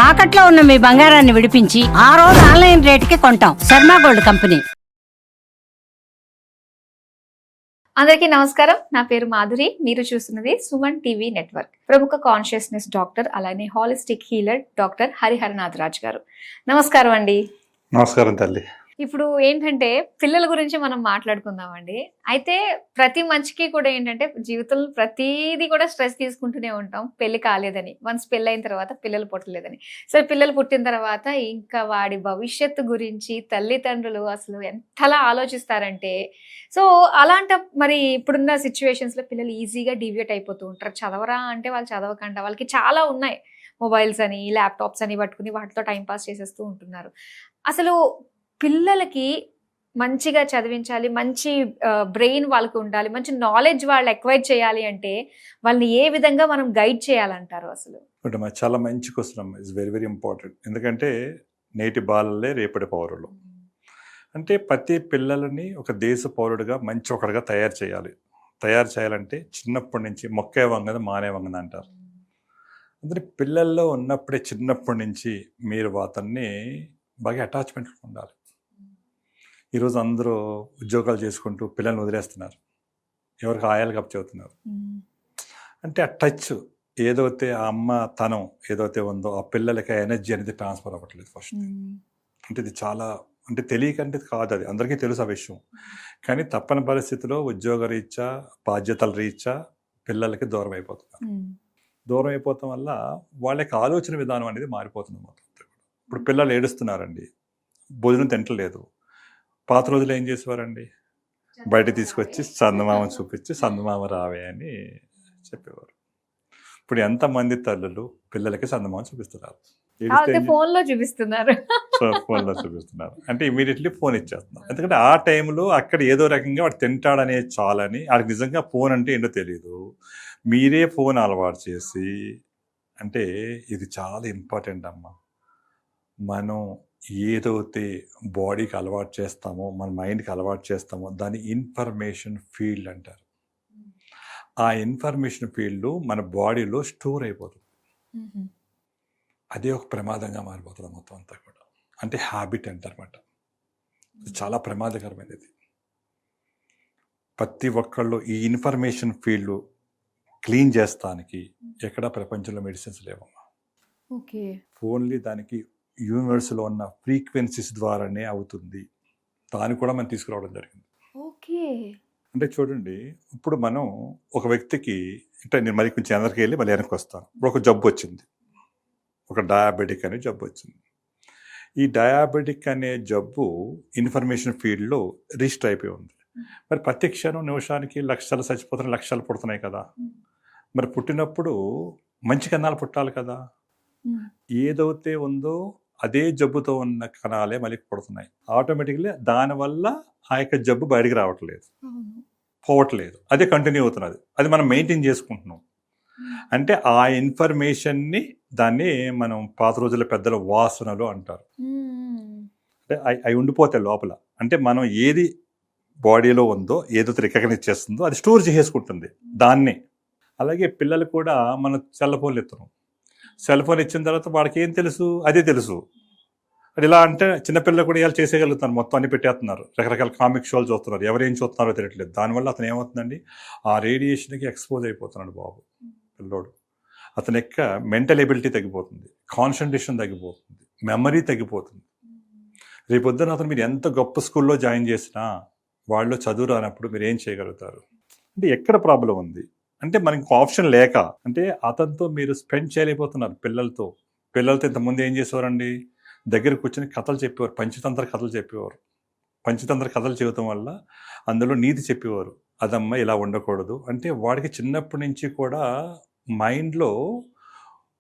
తాకట్లో ఉన్న మీ బంగారాన్ని విడిపించి ఆ రోజు ఆన్లైన్ రేటుకి కొంటాం. Sharma gold company. అందరికీ నమస్కారం. నా పేరు మాధురి. మీరు చూస్తున్నది సుమన్ టీవీ నెట్వర్క్. ప్రముఖ కాన్షియస్నెస్ డాక్టర్ అలానే holistic healer doctor Hariharanath Raj గారు. నమస్కారం అండి. నమస్కారం తల్లి. ఇప్పుడు ఏంటంటే పిల్లల గురించి మనం మాట్లాడుకుందామండి. అయితే ప్రతి మనిషికి కూడా ఏంటంటే జీవితంలో ప్రతిదీ కూడా స్ట్రెస్ తీసుకుంటూనే ఉంటాం. పెళ్లి కాలేదని, వన్స్ పెళ్ళి అయిన తర్వాత పిల్లలు పుట్టలేదని. సరే, పిల్లలు పుట్టిన తర్వాత ఇంకా వాడి భవిష్యత్తు గురించి తల్లిదండ్రులు అసలు ఎంతలా ఆలోచిస్తారంటే, సో అలాంటి మరి ఇప్పుడున్న సిచ్యువేషన్స్ లో పిల్లలు ఈజీగా డివియేట్ అయిపోతూ ఉంటారు. చదవరా అంటే వాళ్ళు చదవకుండా, వాళ్ళకి చాలా ఉన్నాయి, మొబైల్స్ అని ల్యాప్టాప్స్ అని పట్టుకుని వాటితో టైంపాస్ చేసేస్తూ ఉంటున్నారు. అసలు పిల్లలకి మంచిగా చదివించాలి, మంచి బ్రెయిన్ వాళ్ళకు ఉండాలి, మంచి నాలెడ్జ్ వాళ్ళు ఎక్వైర్ చేయాలి అంటే వాళ్ళని ఏ విధంగా మనం గైడ్ చేయాలంటారు? అసలు చాలా మంచి question, it's very very important. ఎందుకంటే నేటి బాలలే రేపటి పౌరులు. అంటే ప్రతి పిల్లలని ఒక దేశ పౌరుడిగా మంచి ఒకటిగా తయారు చేయాలి. తయారు చేయాలంటే చిన్నప్పటి నుంచి మొక్కే వంగద మానే వంగద అంటారు. అందుకే పిల్లల్లో ఉన్నప్పుడే చిన్నప్పటి నుంచి మీరు అతన్ని బాగా అటాచ్మెంట్ ఉండాలి. ఈరోజు అందరూ ఉద్యోగాలు చేసుకుంటూ పిల్లల్ని వదిలేస్తున్నారు, ఎవరికి ఆయాలు కప్ చెబుతున్నారు. అంటే ఆ టచ్ ఏదైతే ఆ అమ్మ తనం ఏదైతే ఉందో ఆ పిల్లలకి ఎనర్జీ అనేది ట్రాన్స్ఫర్ అవ్వట్లేదు ఫస్ట్. అంటే ఇది చాలా అంటే తెలియకంటే కాదు, అది అందరికీ తెలుసు ఆ విషయం. కానీ తప్పని పరిస్థితిలో ఉద్యోగ రీత్యా బాధ్యతల రీత్యా పిల్లలకి దూరం అయిపోతున్నారు. దూరం అయిపోవటం వల్ల వాళ్ళకి ఆలోచన విధానం అనేది మారిపోతుంది మొత్తం. ఇప్పుడు పిల్లలు ఏడుస్తున్నారండి, భోజనం తింటలేదు. పాత రోజులు ఏం చేసేవారండి, బయట తీసుకొచ్చి చందమామ చూపించి చందమామ రావే అని చెప్పేవారు. ఇప్పుడు ఎంతమంది తల్లులు పిల్లలకి చందమామ చూపిస్తున్నారు, ఫోన్లో చూపిస్తున్నారు. ఫోన్లో చూపిస్తున్నారు. అంటే ఇమీడియట్లీ ఫోన్ ఇచ్చేస్తున్నారు. ఎందుకంటే ఆ టైంలో అక్కడ ఏదో రకంగా వాడు తింటాడనే చాలని, వాడికి నిజంగా ఫోన్ అంటే ఏంటో తెలియదు. మీరే ఫోన్ అలవాటు చేసి, అంటే ఇది చాలా ఇంపార్టెంట్ అమ్మా. మనం ఏదైతే బాడీకి అలవాటు చేస్తామో, మన మైండ్కి అలవాటు చేస్తామో దాన్ని ఇన్ఫర్మేషన్ ఫీల్డ్ అంటారు. ఆ ఇన్ఫర్మేషన్ ఫీల్డ్ మన బాడీలో స్టోర్ అయిపోతుంది. అదే ఒక ప్రమాదంగా మారిపోతుంది మొత్తం అంతా కూడా. అంటే హ్యాబిట్ అంటారన్నమాట. ఇది చాలా ప్రమాదకరమైనది. ప్రతి ఒక్కళ్ళు ఈ ఇన్ఫర్మేషన్ ఫీల్డ్ క్లీన్ చేస్తానికి ఎక్కడ ప్రపంచంలో మెడిసిన్స్ లేవమ్మా. ఓకే, ఓన్లీ దానికి యూనివర్స్లో ఉన్న ఫ్రీక్వెన్సీస్ ద్వారానే అవుతుంది. దాన్ని కూడా మనం తీసుకురావడం జరిగింది. ఓకే, అంటే చూడండి, ఇప్పుడు మనం ఒక వ్యక్తికి, అంటే నేను మరి కొంచెం అందరికి వెళ్ళి మళ్ళీ వెనక్కి వస్తాను. ఇప్పుడు ఒక జబ్బు వచ్చింది, ఒక డయాబెటిక్ అనే జబ్బు వచ్చింది. ఈ డయాబెటిక్ అనే జబ్బు ఇన్ఫర్మేషన్ ఫీల్డ్లో రిజిస్టర్ అయిపోయి ఉంది. మరి ప్రతి క్షణం నిమిషానికి లక్షలు చచ్చిపోతున్నాయి, లక్షలు పుడుతున్నాయి కదా. మరి పుట్టినప్పుడు మంచి కణాలు పుట్టాలి కదా. ఏదైతే ఉందో అదే జబ్బుతో ఉన్న కణాలే మళ్ళీ పుడుతున్నాయి. ఆటోమేటిక్లీ దానివల్ల ఆ యొక్క జబ్బు బయటికి రావట్లేదు, పోవట్లేదు, అదే కంటిన్యూ అవుతున్నది. అది మనం మెయింటైన్ చేసుకుంటున్నాం. అంటే ఆ ఇన్ఫర్మేషన్ని దాన్ని మనం పాత రోజుల పెద్దల వాసనలు అంటారు. అంటే అవి ఉండిపోతాయి లోపల. అంటే మనం ఏది బాడీలో ఉందో, ఏదైతే రికగ్నైజ్ చేస్తుందో అది స్టోర్ చేసుకుంటుంది దాన్ని. అలాగే పిల్లలు కూడా మనం సెల్ ఎత్తున్నాం. సెల్ ఫోన్ ఇచ్చిన తర్వాత వాడికి ఏం తెలుసు, అదే తెలుసు. అది ఇలా అంటే చిన్నపిల్లలు కూడా ఇలా చేసేయగలుగుతారు, మొత్తం అన్ని పెట్టేస్తున్నారు. రకరకాల కామిక్ షోలు చూస్తున్నారు, ఎవరేం చూస్తున్నారో తెలియట్లేదు. దానివల్ల అతను ఏమవుతుందండి, ఆ రేడియేషన్కి ఎక్స్పోజ్ అయిపోతున్నాడు బాబు పిల్లోడు. అతని యొక్క మెంటల్ ఎబిలిటీ తగ్గిపోతుంది, కాన్సన్ట్రేషన్ తగ్గిపోతుంది, మెమరీ తగ్గిపోతుంది. రేపొద్దున అతను మీరు ఎంత గొప్ప స్కూల్లో జాయిన్ చేసినా వాళ్ళు చదువు రానప్పుడు మీరు ఏం చేయగలుగుతారు? అంటే ఎక్కడ ప్రాబ్లం ఉంది అంటే మనకి ఆప్షన్ లేక, అంటే అతనితో మీరు స్పెండ్ చేయలేకపోతున్నారు. పిల్లలతో ఇంతకుముందు ఏం చేసేవారండి, దగ్గర కూర్చొని కథలు చెప్పేవారు, పంచతంత్ర కథలు చెప్పేవారు. పంచతంత్ర కథలు చెబుతాం వల్ల అందులో నీతి చెప్పేవారు. అదమ్మ ఇలా ఉండకూడదు అంటే వాడికి చిన్నప్పటి నుంచి కూడా మైండ్లో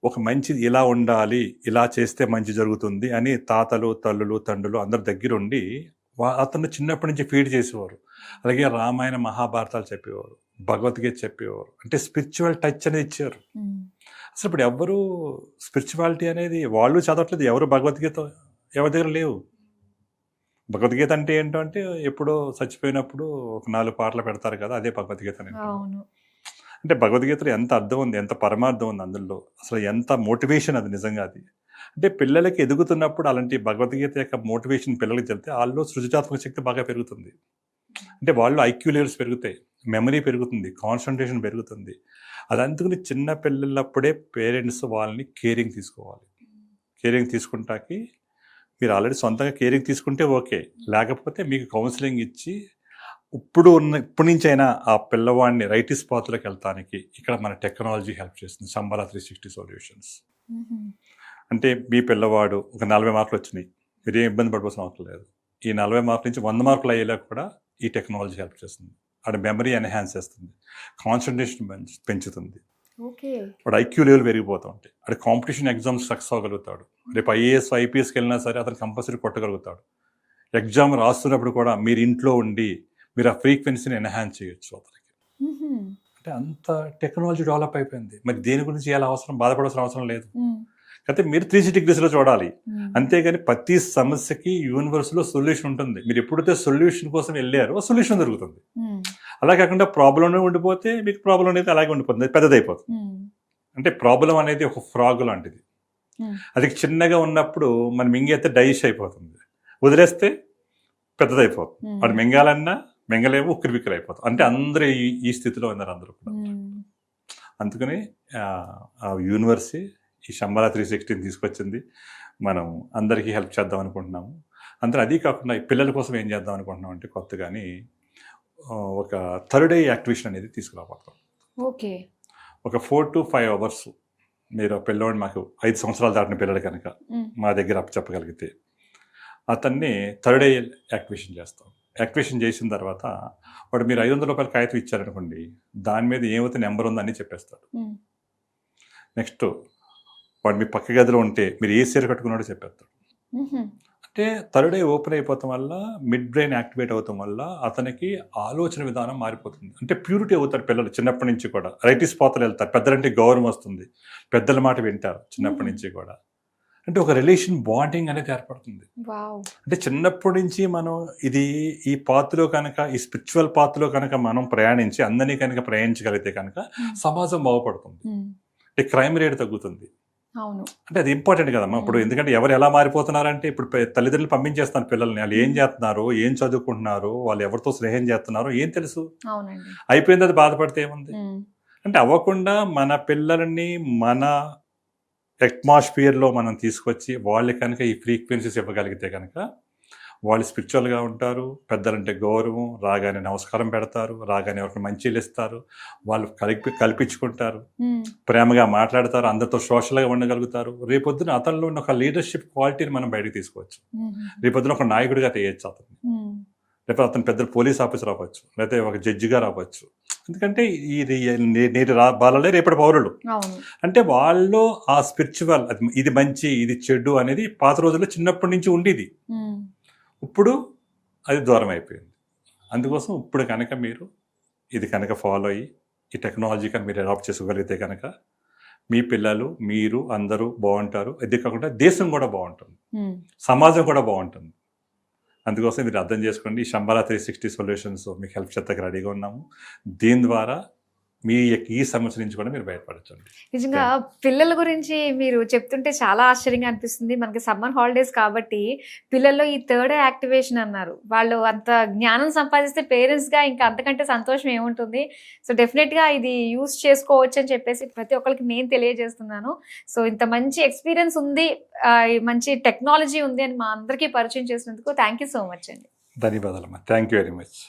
ఒక మంచి ఇలా ఉండాలి, ఇలా చేస్తే మంచి జరుగుతుంది అని తాతలు, తల్లులు, తండ్రులు అందరి దగ్గరుండి అతను చిన్నప్పటి నుంచి ఫీడ్ చేసేవారు. అలాగే రామాయణ మహాభారతాలు చెప్పేవారు, భగవద్గీత చెప్పేవారు. అంటే స్పిరిచువల్ టచ్ అనేది ఇచ్చారు. అసలు ఇప్పుడు ఎవరు స్పిరిచువాలిటీ అనేది వాళ్ళు చదవట్లేదు, ఎవరు భగవద్గీత ఎవరి దగ్గర లేవు. భగవద్గీత అంటే ఏంటంటే ఎప్పుడో చచ్చిపోయినప్పుడు ఒక 4 పాటలు పెడతారు కదా, అదే భగవద్గీత అనేది. అంటే భగవద్గీతలో ఎంత అర్థం ఉంది, ఎంత పరమార్థం ఉంది అందులో, అసలు ఎంత మోటివేషన్ అది నిజంగా. అది అంటే పిల్లలకి ఎదుగుతున్నప్పుడు అలాంటి భగవద్గీత యొక్క మోటివేషన్ పిల్లలకి చెప్తే వాళ్ళలో సృజనాత్మక శక్తి బాగా పెరుగుతుంది. అంటే వాళ్ళు ఐక్యూ లెవెల్స్ పెరుగుతాయి, మెమరీ పెరుగుతుంది, కాన్సన్ట్రేషన్ పెరుగుతుంది. అది అందుకని చిన్న పిల్లలప్పుడే పేరెంట్స్ వాళ్ళని కేరింగ్ తీసుకోవాలి. కేరింగ్ తీసుకుంటాకి మీరు ఆల్రెడీ సొంతంగా కేరింగ్ తీసుకుంటే ఓకే, లేకపోతే మీకు కౌన్సిలింగ్ ఇచ్చి ఇప్పటి నుంచి అయినా ఆ పిల్లవాడిని రైట్ స్పాత్లోకి వెళ్తానికి ఇక్కడ మన టెక్నాలజీ హెల్ప్ చేస్తుంది. శంబాలా 360 సొల్యూషన్స్. అంటే మీ పిల్లవాడు ఒక 40 మార్కులు వచ్చినాయి, మీరు ఏం ఇబ్బంది పడిపోవాల్సిన అవసరం లేదు. ఈ 40 మార్కుల నుంచి 100 మార్కులు అయ్యేలా కూడా ఈ టెక్నాలజీ హెల్ప్ చేస్తుంది. వాడి మెమరీ ఎన్హాన్స్ చేస్తుంది, కాన్సన్ట్రేషన్ పెంచుతుంది, వాడు ఐక్యూ లెవెల్ పెరిగిపోతూ ఉంటాయి. వాడు కాంపిటీషన్ ఎగ్జామ్స్ సక్సెస్ అవ్వగలుగుతాడు. రేపు ఐఏఎస్ ఐపీఎస్కి వెళ్ళినా సరే అతను కంపల్సరీ కొట్టగలుగుతాడు. ఎగ్జామ్ రాస్తున్నప్పుడు కూడా మీరు ఇంట్లో ఉండి మీరు ఆ ఫ్రీక్వెన్సీని ఎన్హాన్స్ చేయొచ్చు అతనికి. అంటే అంత టెక్నాలజీ డెవలప్ అయిపోయింది. మరి దేని గురించి చేయాలి అవసరం, బాధపడాల్సిన అవసరం లేదు. అయితే మీరు 360 degreesలో చూడాలి. అంతేగాని ప్రతి సమస్యకి యూనివర్స్లో సొల్యూషన్ ఉంటుంది. మీరు ఎప్పుడైతే సొల్యూషన్ కోసం వెళ్ళారో సొల్యూషన్ దొరుకుతుంది. అలా కాకుండా ప్రాబ్లం ఉండిపోతే మీకు ప్రాబ్లం అనేది అలాగే ఉండిపోతుంది, పెద్దదైపోతుంది. అంటే ప్రాబ్లం అనేది ఒక ఫ్రాగ్ లాంటిది. అది చిన్నగా ఉన్నప్పుడు మనం మింగేస్తే డైజెస్ట్ అయిపోతుంది, వదిలేస్తే పెద్దదైపోతుంది. వాడు మింగాలన్నా మింగలేము, ఉక్కిరి బిక్కిరి అయిపోతుంది. అంటే అందరూ ఈ స్థితిలో ఉన్నారు అందరూ కూడా. అందుకని ఆ యూనివర్సే ఈ శంబాలా 360 తీసుకొచ్చింది. మనం అందరికీ హెల్ప్ చేద్దాం అనుకుంటున్నాము. అందరూ అది కాకుండా ఈ పిల్లల కోసం ఏం చేద్దాం అనుకుంటున్నాం అంటే కొత్తగాని ఒక థర్డ్ ఐ యాక్టివేషన్ అనేది తీసుకురాబోతాం. ఓకే, ఒక 4 to 5 hours మీరు పిల్లవాడిని, మాకు 5 సంవత్సరాలు దాటిన పిల్లలు కనుక మా దగ్గర అప్పచెప్పగలిగితే అతన్ని థర్డ్ ఐ యాక్టివేషన్ చేస్తాం. యాక్టివేషన్ చేసిన తర్వాత వాడు మీరు 500 రూపాయల కాగితం ఇచ్చారనుకోండి, దాని మీద ఏమైతే నెంబర్ ఉందో అని చెప్పేస్తాడు. నెక్స్ట్ వాడు మీ పక్క గదిలో ఉంటే మీరు ఏ చీర కట్టుకున్నాడో చెప్పేస్తాడు. అంటే థర్డ్ ఐ ఓపెన్ అయిపోవటం వల్ల మిడ్ బ్రెయిన్ యాక్టివేట్ అవటం వల్ల అతనికి ఆలోచన విధానం మారిపోతుంది. అంటే ప్యూరిటీ అవుతారు పిల్లలు చిన్నప్పటి నుంచి కూడా. రైట్ స్పాత్లో వెళ్తారు, పెద్దలంటే గౌరవం వస్తుంది, పెద్దల మాట వింటారు చిన్నప్పటి నుంచి కూడా. అంటే ఒక రిలేషన్ బాండింగ్ అనేది ఏర్పడుతుంది. అంటే చిన్నప్పటి నుంచి మనం ఈ పాత్రలో కనుక, ఈ స్పిరిచువల్ పాత్రలో కనుక మనం ప్రయాణించి అందరినీ కనుక ప్రయాణించగలిగితే కనుక సమాజం బాగుపడుతుంది. అంటే క్రైమ్ రేట్ తగ్గుతుంది. అంటే అది ఇంపార్టెంట్ కదమ్మా ఇప్పుడు. ఎందుకంటే ఎవరు ఎలా మారిపోతున్నారంటే ఇప్పుడు తల్లిదండ్రులు పంపించేస్తున్నారు పిల్లల్ని, వాళ్ళు ఏం చేస్తున్నారు, ఏం చదువుకుంటున్నారు, వాళ్ళు ఎవరితో స్నేహం చేస్తున్నారో ఏం తెలుసు. అయిపోయింది, అది బాధపడితే ఏముంది. అంటే అవ్వకుండా మన పిల్లల్ని మన అట్మాస్ఫియర్లో మనం తీసుకొచ్చి వాళ్ళు కనుక ఈ ఫ్రీక్వెన్సీస్ ఇవ్వగలిగితే కనుక వాళ్ళు స్పిరిచువల్గా ఉంటారు. పెద్దలంటే గౌరవం, రాగానే నమస్కారం పెడతారు, రాగానే ఎవరికి మంచిలు ఇస్తారు, వాళ్ళు కల్పించుకుంటారు, ప్రేమగా మాట్లాడతారు, అందరితో సోషల్గా ఉండగలుగుతారు. రేపొద్దున అతనిలో ఉన్న ఒక లీడర్షిప్ క్వాలిటీని మనం బయటకు తీసుకోవచ్చు. రేపొద్దున ఒక నాయకుడిగా చేయొచ్చు అతన్ని. లేకపోతే అతను పెద్ద పోలీస్ ఆఫీసర్ అవ్వచ్చు, లేకపోతే ఒక జడ్జిగా రావచ్చు. ఎందుకంటే నేటి బాలలే రేపటి పౌరులు. అంటే వాళ్ళు ఆ స్పిరిచువల్, ఇది మంచి ఇది చెడు అనేది పాత రోజుల్లో చిన్నప్పటి నుంచి ఉండేది. ఇప్పుడు అది దూరం అయిపోయింది. అందుకోసం ఇప్పుడు కనుక మీరు ఇది కనుక ఫాలో అయ్యి ఈ టెక్నాలజీ కనుక మీరు అడాప్ట్ చేసుకోగలిగితే కనుక మీ పిల్లలు, మీరు అందరూ బాగుంటారు. ఇది కాకుండా దేశం కూడా బాగుంటుంది, సమాజం కూడా బాగుంటుంది. అందుకోసం మీరు అర్థం చేసుకోండి, ఈ శంబాలా 360 సొల్యూషన్స్ మీకు హెల్ప్ చేస్తాక రెడీగా ఉన్నాము. దీని ద్వారా మీ ఈ సమస్య నుంచి కూడా మీరు బయటపడచ్చండి. నిజంగా పిల్లల గురించి మీరు చెప్తుంటే చాలా ఆశ్చర్యంగా అనిపిస్తుంది. మనకి సమ్మర్ హాలిడేస్ కాబట్టి పిల్లల్లో ఈ థర్డ్ ఐ యాక్టివేషన్ అన్నారు. వాళ్ళు అంత జ్ఞానం సంపాదిస్తే పేరెంట్స్గా ఇంకా అంతకంటే సంతోషం ఏముంటుంది. సో డెఫినెట్గా ఇది యూస్ చేసుకోవచ్చు అని చెప్పేసి ప్రతి ఒక్కరికి నేను తెలియజేస్తున్నాను. సో ఇంత మంచి ఎక్స్పీరియన్స్ ఉంది, మంచి టెక్నాలజీ ఉంది అని మా అందరికీ పరిచయం చేసినందుకు థ్యాంక్ యూ సో మచ్ అండి. ధన్యవాదాలమ్మా. Thank you very much.